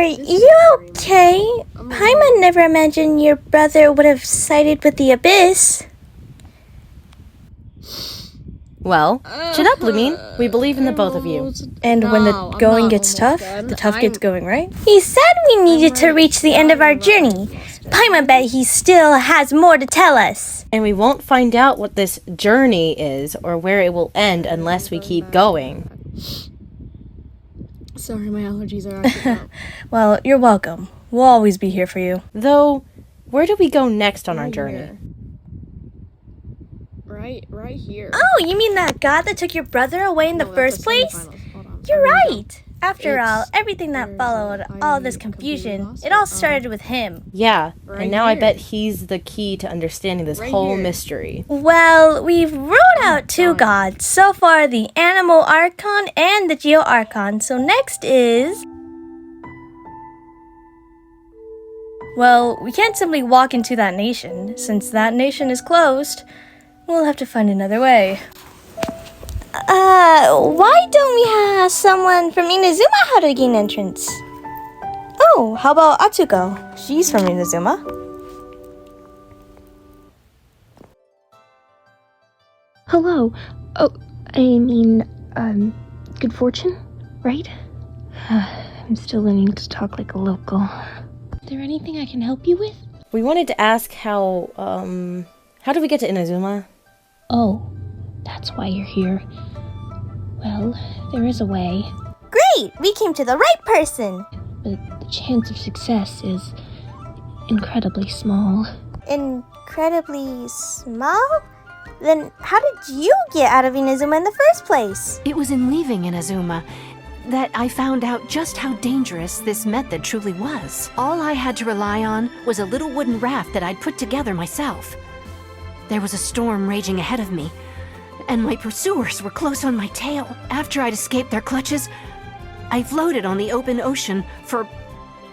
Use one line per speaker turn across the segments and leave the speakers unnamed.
you okay? Paimon never imagined your brother would have sided with the Abyss.
Well, chin up, Lumine. We believe in the both of you.
And when the going gets tough, the tough gets going, right? He said we needed to reach the end of our journey. Paimon bet he still has more to tell us.
And we won't find out what this journey is or where it will end unless we keep going.
Sorry, my allergies are acting up.
Well, you're welcome. We'll always be here for you.
Though, where do we go next on our journey?
Here. Right here.
Oh, you mean that god that took your brother away in the first place? You're right. After all, everything that followed, all this confusion, it all started with him.
Yeah, and now I bet he's the key to understanding this whole mystery.
Well, we've ruled out two gods. So far, the Animal Archon and the Geo Archon. So next is... Well, we can't simply walk into that nation. Since that nation is closed, we'll have to find another way. Why don't we have someone from Inazuma how to gain entrance? Oh, how about Atsuko? She's from Inazuma.
Hello. Oh, I mean, good fortune, right? I'm still learning to talk like a local. Is there anything I can help you with?
We wanted to ask how do we get to Inazuma?
Oh, that's why you're here. Well, there is a way,
Great! We came to the right person!
but the chance of success is incredibly small.
Incredibly small? Then how did you get out of Inazuma in the first place?
It was in leaving Inazuma that I found out just how dangerous this method truly was. All I had to rely on was a little wooden raft that I'd put together myself. There was a storm raging ahead of me, and my pursuers were close on my tail. After I'd escaped their clutches, I floated on the open ocean for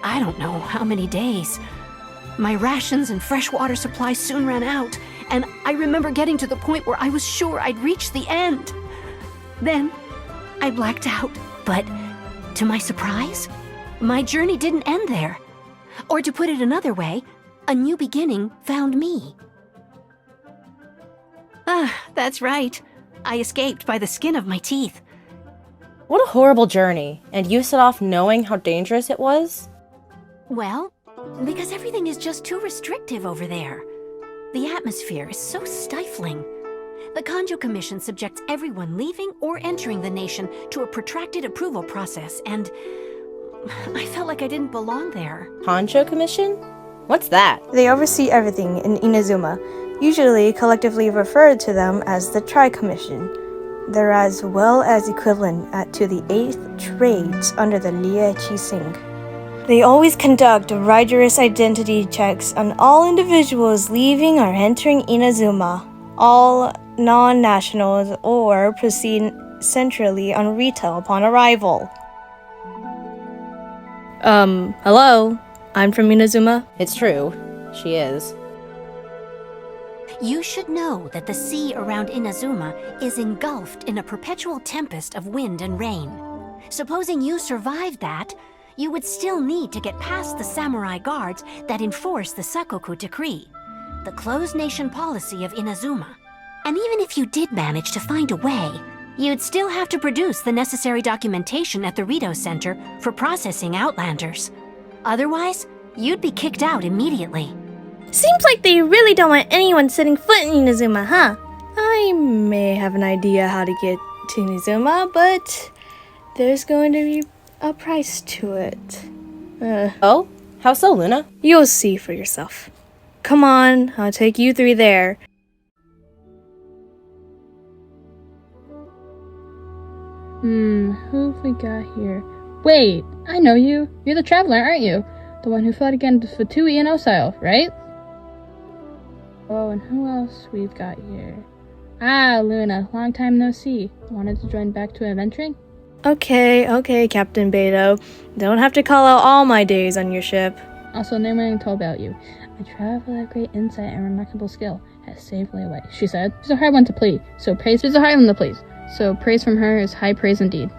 I don't know how many days. My rations and freshwater supplies soon ran out, and I remember getting to the point where I was sure I'd reached the end. Then I blacked out, but to my surprise, my journey didn't end there. Or to put it another way, a new beginning found me. That's right. I escaped by the skin of my teeth.
What a horrible journey. And you set off knowing how dangerous it was?
Well, because everything is just too restrictive over there. The atmosphere is so stifling. The Kanjo Commission subjects everyone leaving or entering the nation to a protracted approval process, and I felt like I didn't belong there.
Honcho Commission? What's that?
They oversee everything in Inazuma, usually collectively referred to them as the Tri-Commission. They're as well as equivalent to the 8th trades under the Lie Chi Sing. They always conduct rigorous identity checks on all individuals leaving or entering Inazuma, all non-nationals, or proceed centrally on retail upon arrival. Hello? I'm from Inazuma.
It's true. She is.
You should know that the sea around Inazuma is engulfed in a perpetual tempest of wind and rain. Supposing you survived that, you would still need to get past the samurai guards that enforce the Sakoku Decree, the closed nation policy of Inazuma. And even if you did manage to find a way, you'd still have to produce the necessary documentation at the Rito Center for processing Outlanders. Otherwise, you'd be kicked out immediately.
Seems like they really don't want anyone setting foot in Inazuma, huh? I may have an idea how to get to Inazuma, but there's going to be a price to it.
Oh? How so, Luna?
You'll see for yourself. Come on, I'll take you three there.
Who have we got here? Wait, I know you. You're the traveler, aren't you? The one who fought against Fatui and Osile, right? Oh, and who else we've got here? Ah, Luna, long time no see. Wanted to join back to adventuring?
Okay, Captain Beto. Don't have to call out all my days on your ship.
Also, no one told about you. A traveler of great insight and remarkable skill has saved me away, she said. She's a hard one to please, so praise is a hard one to please. So praise from her is high praise indeed.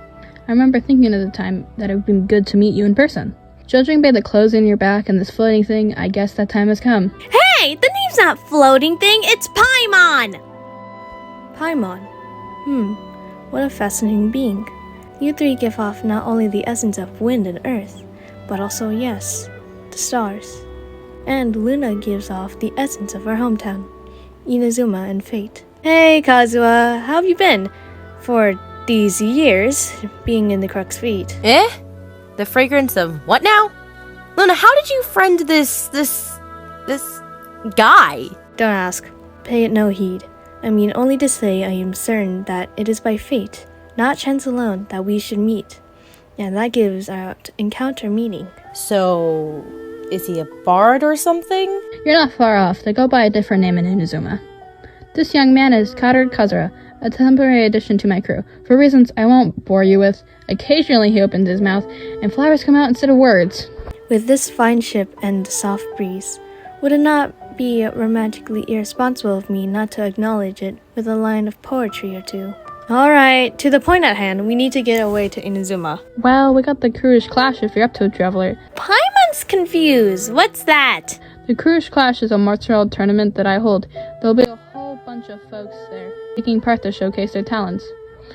I remember thinking at the time that it would be good to meet you in person. Judging by the clothes in your back and this floating thing, I guess that time has come.
Hey, the name's not floating thing, it's Paimon!
Paimon. What a fascinating being. You three give off not only the essence of wind and earth, but also, yes, the stars. And Luna gives off the essence of our hometown, Inazuma and Fate. Hey, Kazuha, how have you been? For these years, being in the Crux Feet.
Eh? The fragrance of what now? Luna, how did you friend this guy?
Don't ask. Pay it no heed. I mean only to say I am certain that it is by fate, not chance alone, that we should meet. And that gives our encounter meaning.
So, is he a bard or something?
You're not far off. They go by a different name in Inazuma. This young man is Kader Kazura, a temporary addition to my crew. For reasons I won't bore you with, occasionally he opens his mouth, and flowers come out instead of words.
With this fine ship and the soft breeze, would it not be romantically irresponsible of me not to acknowledge it with a line of poetry or two? Alright, to the point at hand, we need to get away to Inazuma.
Well, we got the Cruise Clash if you're up to it, Traveler.
Paimon's confused. What's that?
The Cruise Clash is a martial tournament that I hold. There'll be a whole bunch of folks there taking part to showcase their talents.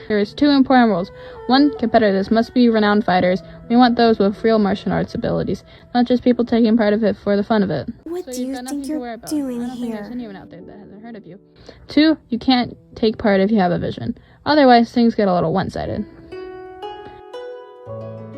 There is 2 important rules. 1, competitors must be renowned fighters. We want those with real martial arts abilities, not just people taking part of it for the fun of it.
What
So
do
you've
you
got
think
nothing to worry
you're
about.
doing
I don't think there's
here?
anyone out there that hasn't heard of you. 2, you can't take part if you have a vision. Otherwise, things get a little one-sided.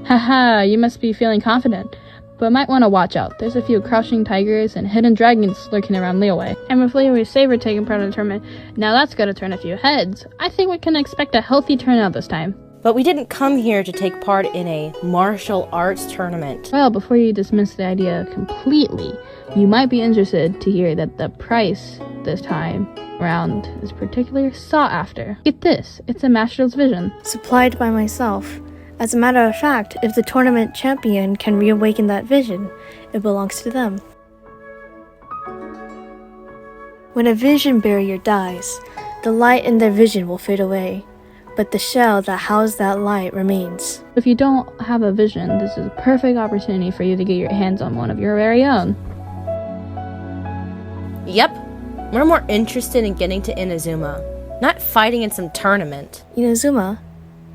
Haha, you must be feeling confident, but might want to watch out. There's a few crouching tigers and hidden dragons lurking around Leeway. And with Leeway's Saber taking part in the tournament, now that's gotta turn a few heads. I think we can expect a healthy turnout this time.
But we didn't come here to take part in a martial arts tournament.
Well, before you dismiss the idea completely, you might be interested to hear that the price this time around is particularly sought after. Get this, it's a Master's Vision.
Supplied by myself. As a matter of fact, if the tournament champion can reawaken that vision, it belongs to them. When a vision barrier dies, the light in their vision will fade away, but the shell that housed that light remains.
If you don't have a vision, this is a perfect opportunity for you to get your hands on one of your very own.
Yep. We're more interested in getting to Inazuma, not fighting in some tournament.
Inazuma,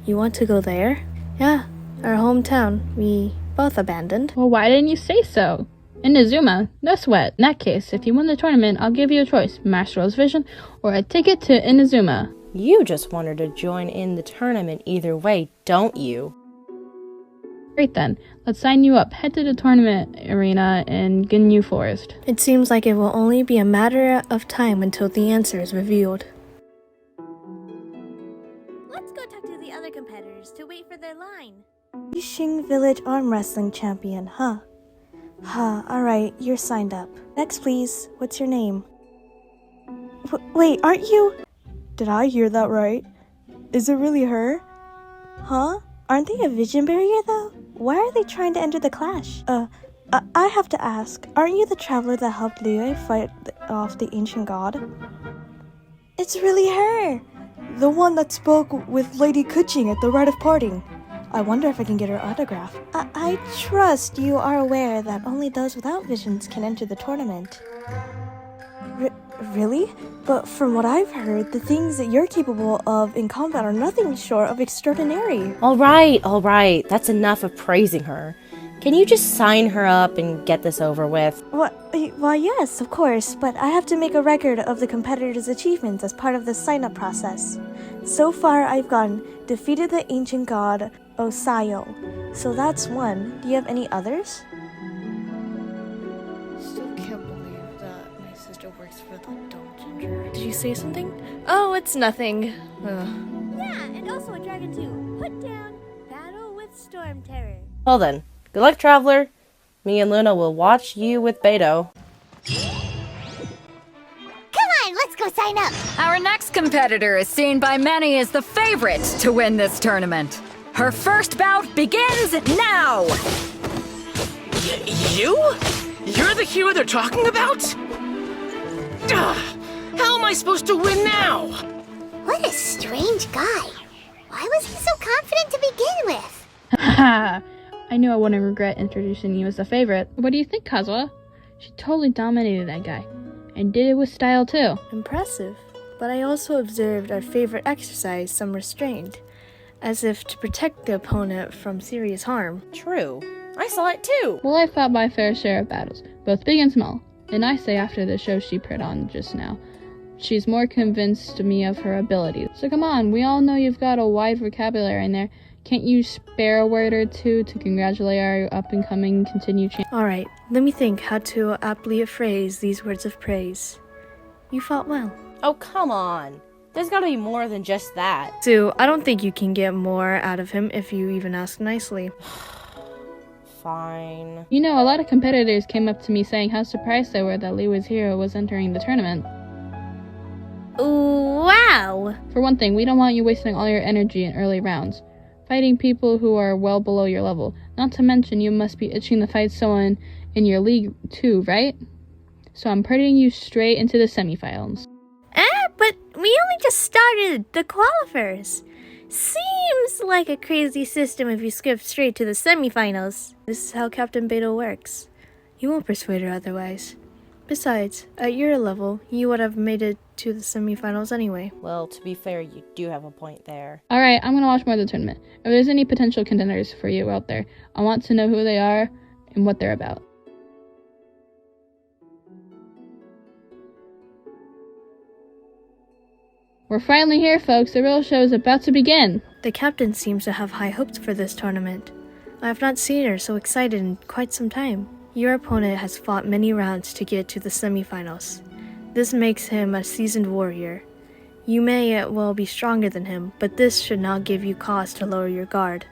you want to go there? Yeah, our hometown, we both abandoned.
Well, why didn't you say so? Inazuma, no sweat. In that case, if you win the tournament, I'll give you a choice, Master's Vision or a ticket to Inazuma.
You just wanted to join in the tournament either way, don't you?
Great then, let's sign you up. Head to the tournament arena in Ginyu Forest.
It seems like it will only be a matter of time until the answer is revealed.
Let's go talk to the other competitors to wait for their line.
Yixing Village Arm Wrestling Champion, huh? Alright, you're signed up. Next please, what's your name? Wait, aren't you? Did I hear that right? Is it really her? Huh? Aren't they a vision barrier though? Why are they trying to enter the clash? I have to ask, aren't you the traveler that helped Liyue fight off the ancient god? It's really her! The one that spoke with Lady Kuching at the rite of parting. I wonder if I can get her autograph. I trust you are aware that only those without visions can enter the tournament. Really? But from what I've heard, the things that you're capable of in combat are nothing short of extraordinary.
All right. That's enough of praising her. Can you just sign her up and get this over with?
Why, yes, of course, but I have to make a record of the competitors' achievements as part of the sign-up process. So far, I've defeated the ancient god Osayo. So that's one. Do you have any others? Still can't believe that my sister works for the Dumb Ginger. Did you say something? Oh, it's nothing.
Yeah, and also a dragon too. Put down Battle with Storm Terror.
Well then, good luck, Traveler. Me and Luna will watch you with Beto.
Come on, let's go sign up.
Our next competitor is seen by many as the favorite to win this tournament. Her first bout begins now!
You? You're the hero they're talking about? How am I supposed to win now?
What a strange guy. Why was he so confident to begin with?
Haha, I knew I wouldn't regret introducing you as a favorite. What do you think, Kazuha? She totally dominated that guy. And did it with style, too.
Impressive. But I also observed our favorite exercise some restraint, as if to protect the opponent from serious harm.
True. I saw it too.
Well, I fought my fair share of battles, both big and small. And I say after the show she put on just now, she's more convinced me of her ability. So come on, we all know you've got a wide vocabulary in there. Can't you spare a word or two to congratulate our up-and-coming continued champ?
Alright, let me think how to aptly phrase these words of praise. You fought well.
Oh, come on. There's gotta be more than just that.
Sue, I don't think you can get more out of him if you even ask nicely.
Fine.
You know, a lot of competitors came up to me saying how surprised they were that Liwa's hero was entering the tournament.
Wow!
For one thing, we don't want you wasting all your energy in early rounds, fighting people who are well below your level. Not to mention, you must be itching to fight someone in your league too, right? So I'm putting you straight into the semifinals.
But we only just started the qualifiers. Seems like a crazy system if you skip straight to the semifinals.
This is how Captain Beto works. You won't persuade her otherwise. Besides, at your level, you would have made it to the semifinals anyway.
Well, to be fair, you do have a point there.
Alright, I'm gonna watch more of the tournament. If there's any potential contenders for you out there, I want to know who they are and what they're about. We're finally here, folks. The real show is about to begin.
The captain seems to have high hopes for this tournament. I have not seen her so excited in quite some time. Your opponent has fought many rounds to get to the semifinals. This makes him a seasoned warrior. You may well be stronger than him, but this should not give you cause to lower your guard.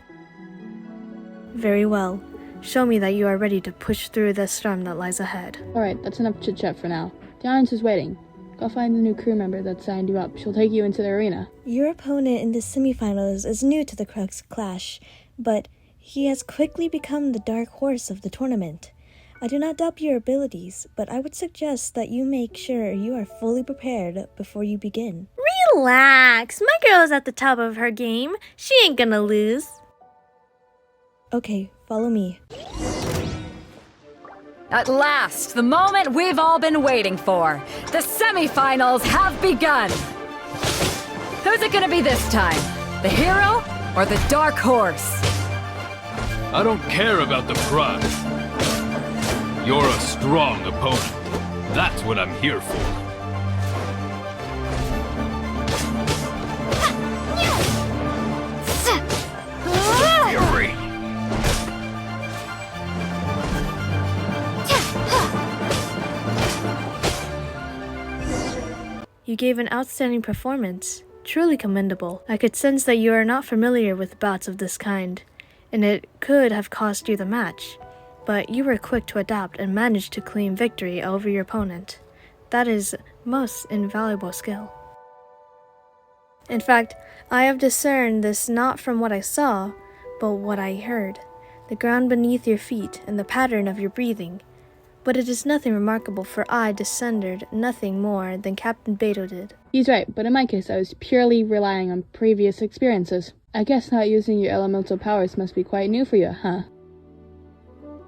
Very well. Show me that you are ready to push through the storm that lies ahead.
Alright, that's enough chit-chat for now. The audience is waiting. Go find the new crew member that signed you up. She'll take you into the arena.
Your opponent in the semifinals is new to the Crux Clash, but he has quickly become the dark horse of the tournament. I do not doubt your abilities, but I would suggest that you make sure you are fully prepared before you begin.
Relax, my girl's at the top of her game. She ain't gonna lose.
Okay, follow me.
At last, the moment we've all been waiting for. The semifinals have begun. Who's it gonna be this time? The hero or the dark horse?
I don't care about the prize. You're a strong opponent. That's what I'm here for. Fury!
You gave an outstanding performance. Truly commendable. I could sense that you are not familiar with bouts of this kind, and it could have cost you the match. But you were quick to adapt and managed to claim victory over your opponent. That is most invaluable skill. In fact, I have discerned this not from what I saw, but what I heard. The ground beneath your feet and the pattern of your breathing. But it is nothing remarkable, for I discerned nothing more than Captain Beto did.
He's right, but in my case, I was purely relying on previous experiences. I guess not using your elemental powers must be quite new for you, huh?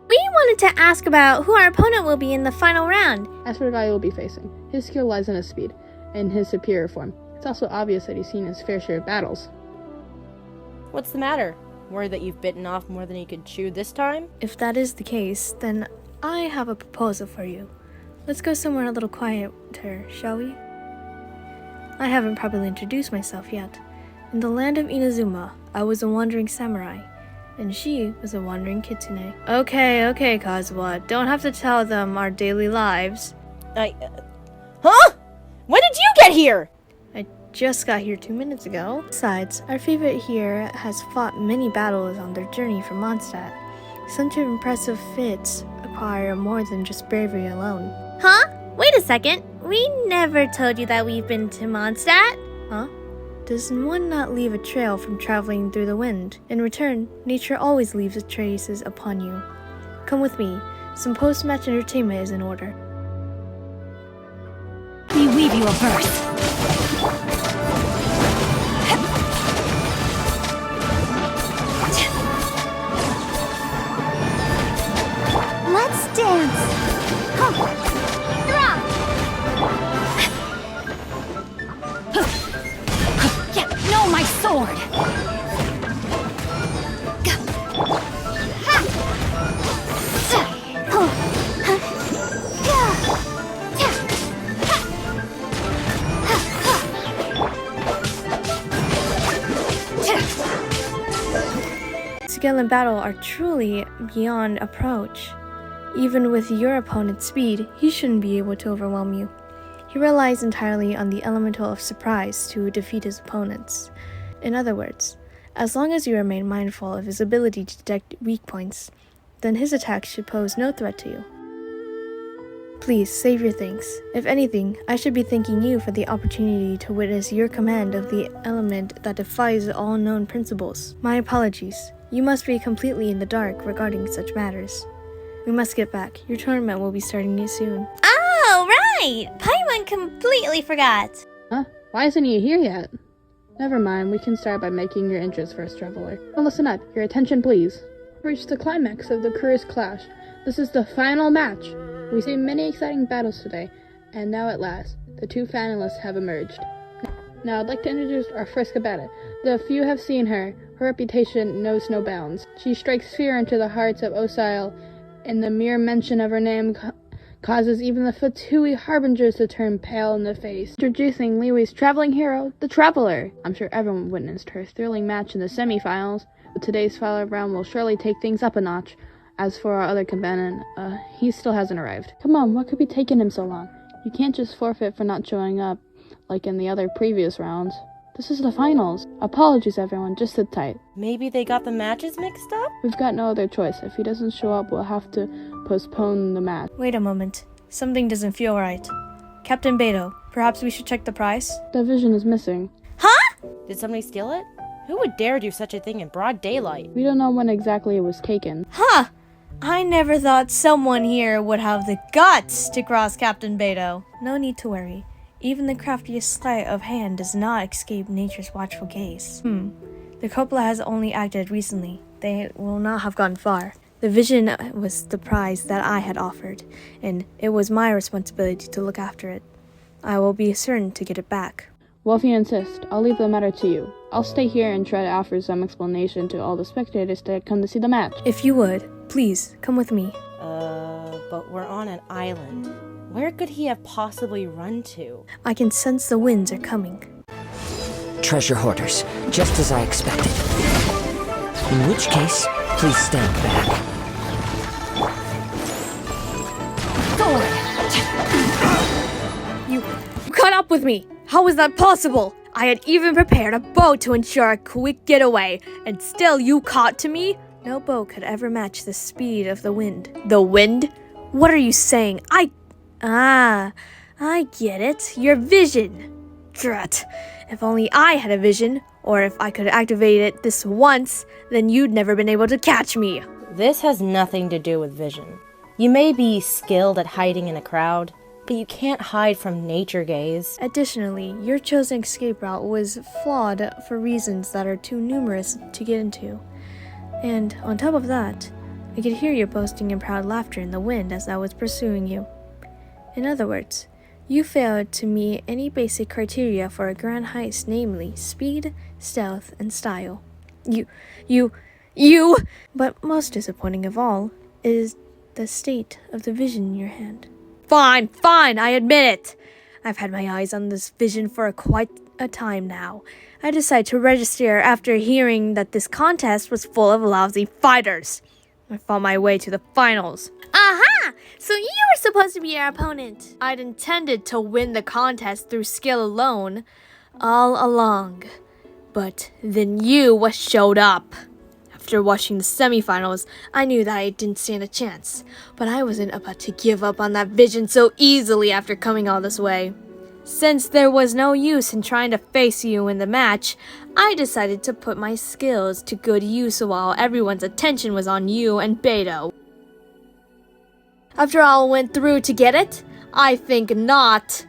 We wanted to ask about who our opponent will be in the final round.
As for the guy you'll be facing, his skill lies in his speed, and his superior form. It's also obvious that he's seen his fair share of battles.
What's the matter? Worried that you've bitten off more than you could chew this time?
If that is the case, then I have a proposal for you. Let's go somewhere a little quieter, shall we? I haven't properly introduced myself yet. In the land of Inazuma, I was a wandering samurai, and she was a wandering kitsune. Okay, Kazuha, don't have to tell them our daily lives.
Huh? When did you get here?
I just got here 2 minutes ago. Besides, our favorite here has fought many battles on their journey from Mondstadt. Such impressive feats require more than just bravery alone.
Huh? Wait a second. We never told you that we've been to Mondstadt.
Huh? Does one not leave a trail from traveling through the wind? In return, nature always leaves traces upon you. Come with me. Some post-match entertainment is in order.
Let me weave you a verse. dance! Yeah, no, my sword!
Skill and battle are truly beyond approach. Even with your opponent's speed, he shouldn't be able to overwhelm you. He relies entirely on the elemental of surprise to defeat his opponents. In other words, as long as you remain mindful of his ability to detect weak points, then his attacks should pose no threat to you. Please save your thanks. If anything, I should be thanking you for the opportunity to witness your command of the element that defies all known principles. My apologies. You must be completely in the dark regarding such matters. We must get back. Your tournament will be starting soon.
Oh, right! Paimon completely forgot.
Huh? Why isn't he here yet? Never mind, we can start by making your entrance first, traveler. Now listen up. Your attention, please. Reach the climax of the Curious Clash. This is the final match. We've seen many exciting battles today, and now at last, the two finalists have emerged. Now I'd like to introduce our first combatant. Though few have seen her, her reputation knows no bounds. She strikes fear into the hearts of Osile, and the mere mention of her name causes even the Fatui harbingers to turn pale in the face. Introducing Liwi's traveling hero, the Traveler. I'm sure everyone witnessed her thrilling match in the semifinals, but today's final round will surely take things up a notch. As for our other combatant, he still hasn't arrived. Come on, what could be taking him so long? You can't just forfeit for not showing up, like in the other previous rounds. This is the finals. Apologies, everyone. Just sit tight.
Maybe they got the matches mixed up?
We've got no other choice. If he doesn't show up, we'll have to postpone the match.
Wait a moment. Something doesn't feel right. Captain Beto, perhaps we should check the price?
The vision is missing.
Huh?
Did somebody steal it? Who would dare do such a thing in broad daylight?
We don't know when exactly it was taken.
Huh! I never thought someone here would have the guts to cross Captain Beto. No need to worry. Even the craftiest sleight of hand does not escape nature's watchful gaze. The cupola has only acted recently. They will not have gone far. The vision was the prize that I had offered, and it was my responsibility to look after it. I will be certain to get it back.
Well, if you insist, I'll leave the matter to you. I'll stay here and try to offer some explanation to all the spectators that come to see the match.
If you would, please, come with me.
But we're on an island. Where could he have possibly run to?
I can sense the winds are coming.
Treasure hoarders, just as I expected. In which case, please stand back.
You caught up with me! How was that possible? I had even prepared a boat to ensure a quick getaway, and still you caught to me? No boat could ever match the speed of the wind. The wind? What are you saying? I get it. Your vision. Drat. If only I had a vision, or if I could activate it this once, then you'd never been able to catch me.
This has nothing to do with vision. You may be skilled at hiding in a crowd, but you can't hide from nature gaze.
Additionally, your chosen escape route was flawed for reasons that are too numerous to get into. And on top of that, I could hear your boasting and proud laughter in the wind as I was pursuing you. In other words, you failed to meet any basic criteria for a grand heist, namely speed, stealth, and style. But most disappointing of all is the state of the vision in your hand. Fine, I admit it. I've had my eyes on this vision for quite a time now. I decided to register after hearing that this contest was full of lousy fighters. I fought my way to the finals.
Aha! So you were supposed to be our opponent.
I'd intended to win the contest through skill alone, all along. But then you showed up. After watching the semifinals, I knew that I didn't stand a chance. But I wasn't about to give up on that vision so easily after coming all this way. Since there was no use in trying to face you in the match, I decided to put my skills to good use while everyone's attention was on you and Beto. After all went through to get it? I think not.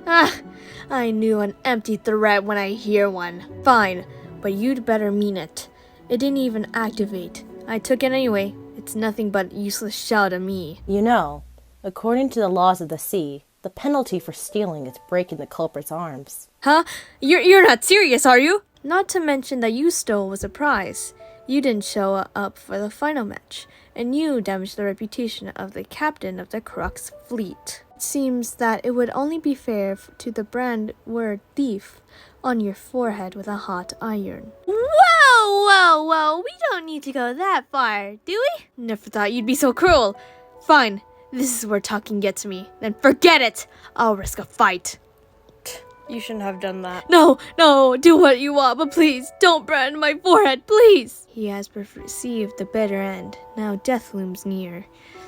I knew an empty threat when I hear one. Fine, but you'd better mean it. It didn't even activate. I took it anyway. It
It's nothing but useless shell to me.
You know, according to the laws of the sea, the penalty for stealing is breaking the culprit's arms.
Huh? You're not serious, are you? Not to mention that you stole was a prize. You didn't show up for the final match, and you damaged the reputation of the captain of the Crux fleet. It seems that it would only be fair to the brand word thief on your forehead with a hot iron. Whoa! We don't need to go that far, do we? Never thought you'd be so cruel. Fine, this is where talking gets me. Then forget it! I'll risk a fight.
You shouldn't have done that.
No, do what you want, but please, don't brand my forehead, please! He has received the bitter end. Now death looms near.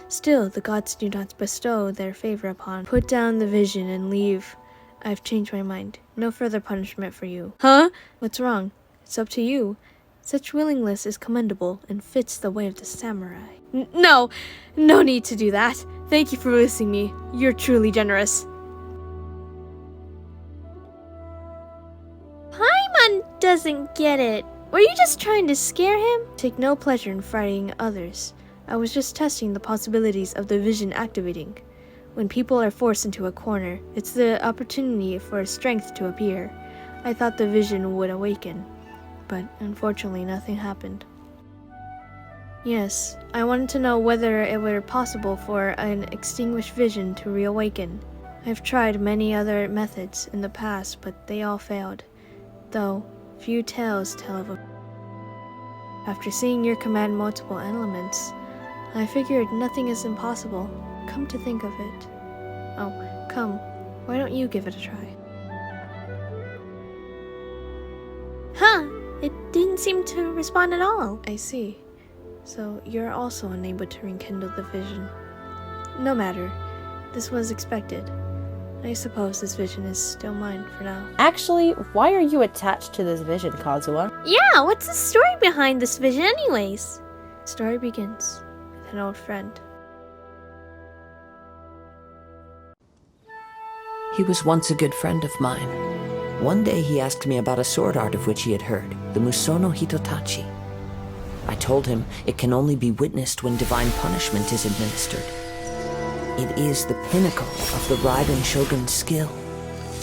Still, the gods do not bestow their favor upon. Put down the vision and leave. I've changed my mind. No further punishment for you. Huh? What's wrong? It's up to you. Such willingness is commendable and fits the way of the samurai. No need to do that. Thank you for releasing me. You're truly generous. Paimon doesn't get it. Were you just trying to scare him? Take no pleasure in frightening others. I was just testing the possibilities of the vision activating. When people are forced into a corner, it's the opportunity for strength to appear. I thought the vision would awaken, but unfortunately nothing happened. Yes, I wanted to know whether it were possible for an extinguished vision to reawaken. I've tried many other methods in the past, but they all failed, though few tales tell of a... After seeing your command multiple elements, I figured nothing is impossible. Come to think of it. Oh, come, why don't you give it a try? Huh, it didn't seem to respond at all. I see. So you're also unable to rekindle the vision. No matter, this was expected. I suppose this vision is still mine for now.
Actually, why are you attached to this vision, Kazuha?
Yeah, what's the story behind this vision anyways? The story begins with an old friend.
He was once a good friend of mine. One day he asked me about a sword art of which he had heard, the Musono Hitotachi. I told him it can only be witnessed when divine punishment is administered. It is the pinnacle of the Raiden Shogun's skill,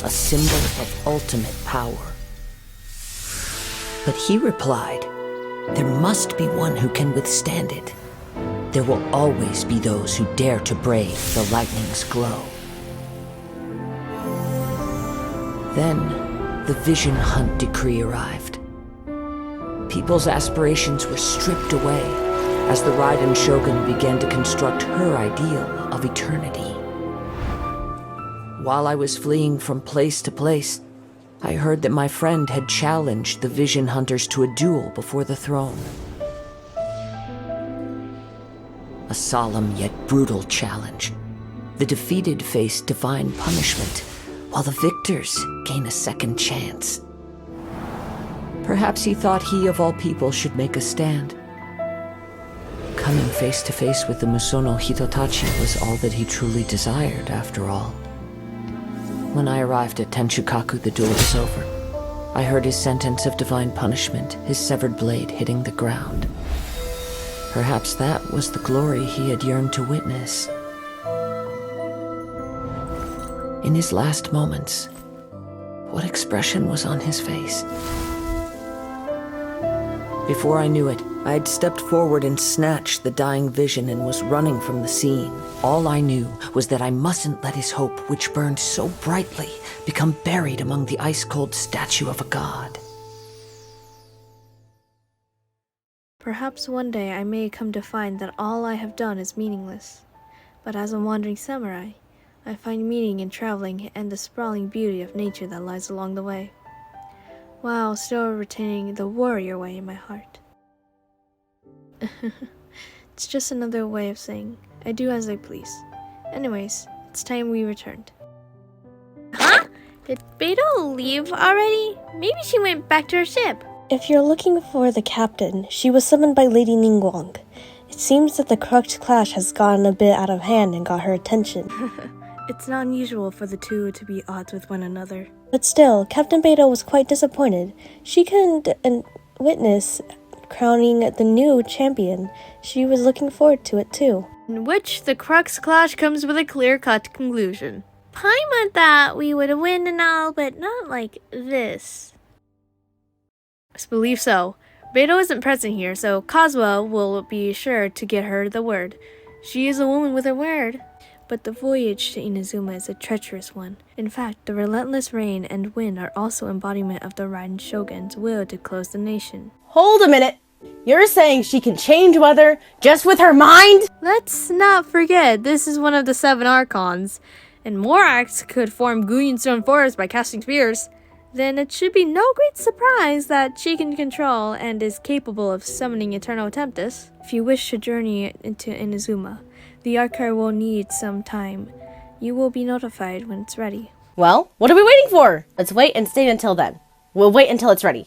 a symbol of ultimate power. But he replied, there must be one who can withstand it. There will always be those who dare to brave the lightning's glow. Then, the Vision Hunt decree arrived. People's aspirations were stripped away as the Raiden Shogun began to construct her ideal of eternity. While I was fleeing from place to place, I heard that my friend had challenged the Vision Hunters to a duel before the throne. A solemn yet brutal challenge. The defeated face divine punishment, while the victors gain a second chance. Perhaps he thought he of all people should make a stand. Coming face to face with the Musono Hitotachi was all that he truly desired, after all. When I arrived at Tenchukaku, the duel was over. I heard his sentence of divine punishment, his severed blade hitting the ground. Perhaps that was the glory he had yearned to witness. In his last moments, what expression was on his face? Before I knew it, I had stepped forward and snatched the dying vision and was running from the scene. All I knew was that I mustn't let his hope, which burned so brightly, become buried among the ice-cold statue of a god.
Perhaps one day I may come to find that all I have done is meaningless. But as a wandering samurai, I find meaning in traveling and the sprawling beauty of nature that lies along the way, while still retaining the warrior way in my heart. It's just another way of saying, I do as I please. Anyways, it's time we returned. Huh? Did Beidou leave already? Maybe she went back to her ship.
If you're looking for the captain, she was summoned by Lady Ningguang. It seems that the Crux clash has gotten a bit out of hand and got her attention.
It's not unusual for the two to be odds with one another.
But still, Captain Beidou was quite disappointed. She couldn't witness crowning the new champion. She was looking forward to it too.
In which the Crux clash comes with a clear-cut conclusion. Paimon thought we would win and all, but not like this. I believe so. Beto isn't present here, so Kazuha will be sure to get her the word. She is a woman with her word. But the voyage to Inazuma is a treacherous one. In fact, the relentless rain and wind are also embodiment of the Raiden Shogun's will to close the nation.
Hold a minute! You're saying she can change weather just with her mind?
Let's not forget, this is one of the 7 Archons, and Morax could form Guyon Stone Forest by casting spears. Then it should be no great surprise that she can control and is capable of summoning Eternal Tempest. If you wish to journey into Inazuma, the Archer will need some time. You will be notified when it's ready.
Well, what are we waiting for? Let's wait and stay until then. We'll wait until it's ready.